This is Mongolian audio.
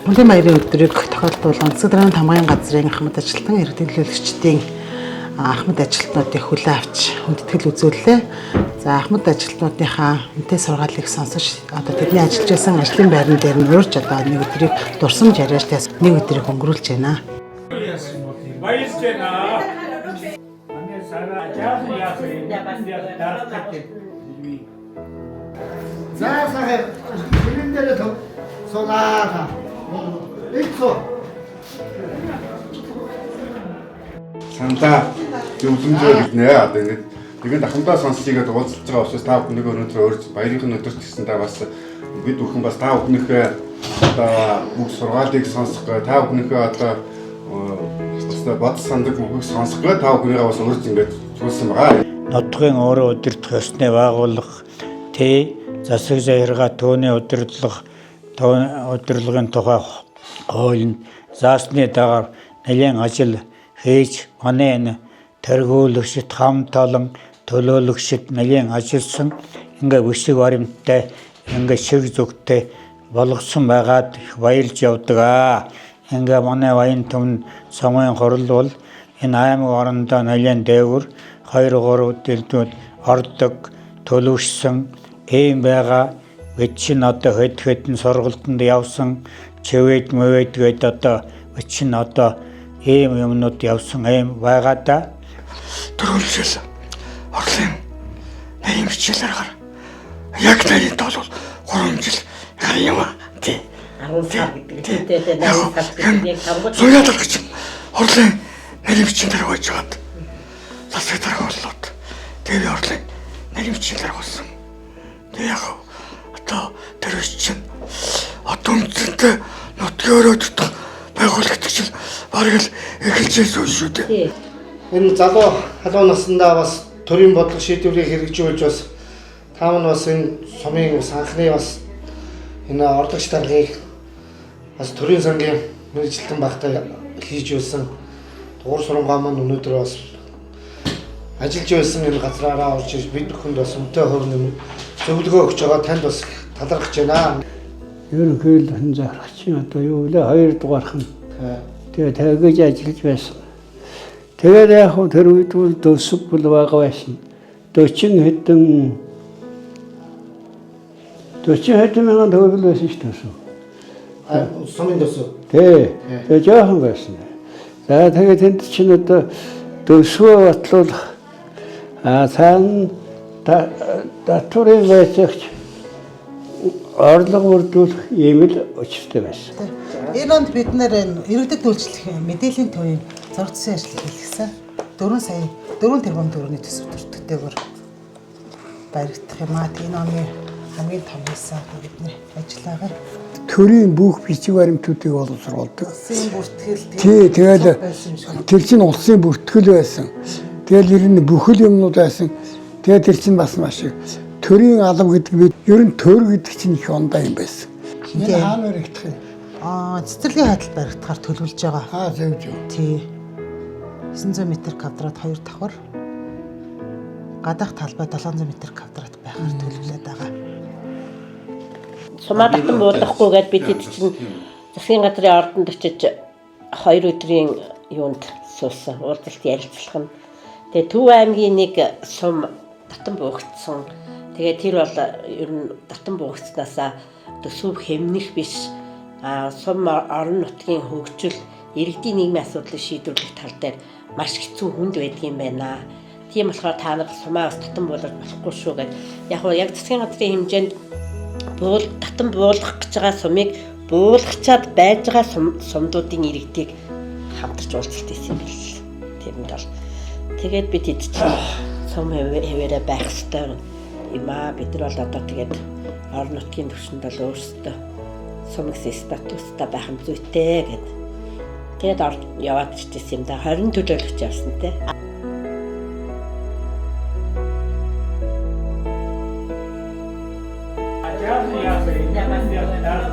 Хүндэм баярын өдрийг тохиолдуулан Цэцэдрийн тамгын газрын ахмад ажилтан иргэдийн төлөөлөгчдийн ахмад ажилтнуудыг хүлээн авч хүндэтгэл үзүүллээ. За ахмад ажилтнуудынхаа үнэтэй сургаалыг сонсож одоо тэдний ажиллаж байсан ажлын байран дээр нь урьж одоо нэг өдрийг дурсамж яриаштай нэг өдрийг өнгөрүүлж байна. Баярлж байна. Манай сараа яасан дарахдаг. Заасаа хэрэн дээр суулаа. Эцо. Сандаа зөвлөмжөө биднэ. Одоо ингэ тэгээд ахмадаа сонсчихгээд уулзж байгаа учраас та бүхнийг өнөөдөр урьж баярын өдөрт гэсэндээ бас бид бүхэн бас та бүхнийхээ одоо бүх сургаалыг сонсох, та бүхнийхээ одоо бод сандаг бүхийг сонсох та бүхнийгээ бас урьж ингэж зүйлсэн байгаа. Нутгийн өөрөө удирдах ёсны байгууллага засаг захиргаа төвний удирдлагын тухай хууль заасны дагаар нэлээд ажил хийж манай энэ тэргүүлэгчд хамт олон төлөөлөгчд нэлээд ажилласан ингээ өсөг баримттай ингээ шиг зүгтээ болгосон байгаад их баярлж явдаг. Ингээ манай баян түмэн самын хурал бол энэ аймаг орондоо нэлээд дээгүр 2-3 дэлдүүд ордог төлөвшсөн ийм байгаа. Бид чинь одоо хэдэн сургалтанд явсан чивэд мөвэд гээд одоо бид чинь одоо ийм юмнууд явсан ийм байгаа да. Төрүүлжэл Орлын нэм хичээлээр гар. Яг таны бол 3 жил юм аа. Тий. 10 сар гэдэг. Соёлоор гэж Орлын нэм хичээлээр байж байгаад засаг дараа боллоо. Тэгээ Орлын нэм хичээлээр болсон. Тэгээ яг одоо тэр чинь одоо үнэндээ нутгийн өрөөдөлтөг байгуулагч чинь бараг л эхэлжсэн шүү дээ. Энэ залуу халуун наснда бас төрийн бодлого шийдвэрийг хэрэгжүүлж бас таамаг бас энэ сумын бас анхны бас энэ ордогч даргыг бас төрийн сангийн мэргэжилтэн багтаа хийж байсан дугуйр сурамгаа маань өнөөдөр бас ажиллаж байсан энэ газраараа орж ирж бид бүхэнд бас үнэтэй хувь зөвлөгөө өгч байгаа танд бас талархаж байна. Ерөнхийдөө хэн зарахчин одоо юу вэ 2 дугаархан. Тэгээ тэгэж ажиллаж байсан. Тэгээд яг хөө тэр үед бол дөсөв бол байгаа байсан. 40 хэдэн мянган төгрөг байсан шүү дээ. Сумын дөсөв. Тэгээ жоохон байсан. За тэгээд энд чинь одоо дөсвөө батлуулах цаана татврын байцаагч орлого бүрдүүлэх ийм л учиртай байсан. Энэ онд бид нэр иргэдэд үйлчлэх мэдээллийн төвийн зураг зургийн ажил хийлгэсэн. 4 сая 4 тэрбум төгрөгийн төсөв төртөгтэйгээр баригдах юм аа. Энэ оны хамгийн том хэсэг бидний ажиллагаа. Төрийн бүх бичиг баримтуудыг боловсруулдаг. Улсын бүртгэл тэгээд тэр чинь улсын бүртгэл байсан. Тэгэл ер нь бүхэл юмнууд байсан. Тэгээд тэр чинь бас маш их төрийн алба гэдэг бид ер нь төр гэдэг чинь их ондоо юм байсан. Энэ хаана баригдах юм? Цэцэрлэгийн хайдал баригдахаар төлөвлөж байгаа. Зөв. Тий. 900 м квадрат 2 давхар. Гадаах талбай 700 м квадрат байхаар төлөвлөд байгаа. Сумаа татан буулгахгүйгээд бид чинь засгийн газрын ордонд очиж 2 өдрийн юунд суусан. Уулзалт ярилцлах нь. Тэгээ Төв аймгийн нэг сум татан буугдсан. Тэгээ тэр бол ер нь татан буугдснаасаа төсөв хэмнэх биш. Сум орон нутгийн хөгжил, иргэдийн нийгмийн асуудлыг шийдвэрлэх тал дээр маш хэцүү хүнд байдаг юм байна. Тийм болохоор та нар сумаа бас татан буулгаж болохгүй шүү гэдэг. Яг засгийн газрын хэмжээнд татан буулгах гэж байгаа сумыг буулгачаад байж байгаа сумдуудын иргэдийг хамтарч уулзалт хийсэн юм байна. Тэрэнд бол тэгээд бид хэд ч сум хэвээрээ байх ёстой юм аа. Бид нар бол одоо тэгээд орон нутгийн түвшинд бол өөрсдөө сум гэсэн статустай байх нь зүйтэй гэд. Тэгээд яваад ирчихсэн юм да. 20 төлөөлөгч явсан те. Яасан